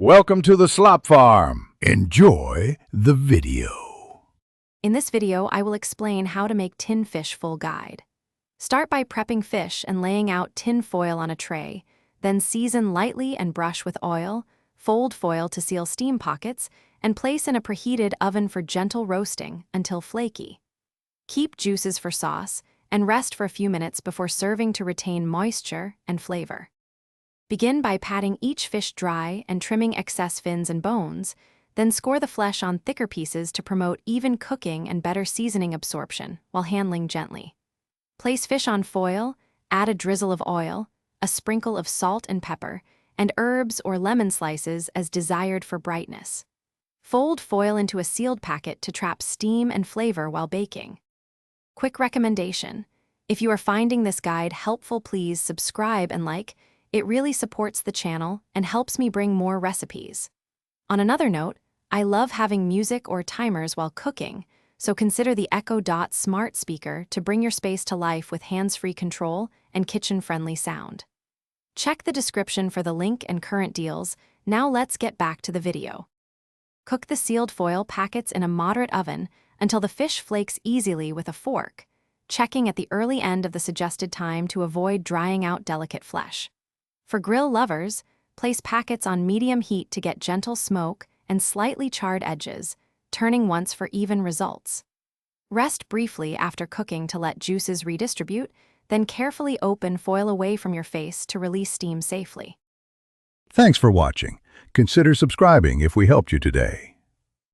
Welcome to the Slop Farm. Enjoy the video. In this video, I will explain how to make tin fish full guide. Start by prepping fish and laying out tin foil on a tray, then season lightly and brush with oil, fold foil to seal steam pockets, and place in a preheated oven for gentle roasting until flaky. Keep juices for sauce and rest for a few minutes before serving to retain moisture and flavor. Begin by patting each fish dry and trimming excess fins and bones, then score the flesh on thicker pieces to promote even cooking and better seasoning absorption while handling gently. Place fish on foil, add a drizzle of oil, a sprinkle of salt and pepper, and herbs or lemon slices as desired for brightness. Fold foil into a sealed packet to trap steam and flavor while baking. Quick recommendation: if you are finding this guide helpful, please subscribe and like. It really supports the channel and helps me bring more recipes. On another note, I love having music or timers while cooking, so consider the Echo Dot smart speaker to bring your space to life with hands-free control and kitchen-friendly sound. Check the description for the link and current deals. Now let's get back to the video. Cook the sealed foil packets in a moderate oven until the fish flakes easily with a fork, checking at the early end of the suggested time to avoid drying out delicate flesh. For grill lovers, place packets on medium heat to get gentle smoke and slightly charred edges, turning once for even results. Rest briefly after cooking to let juices redistribute, then carefully open foil away from your face to release steam safely. Thanks for watching. Consider subscribing if we helped you today.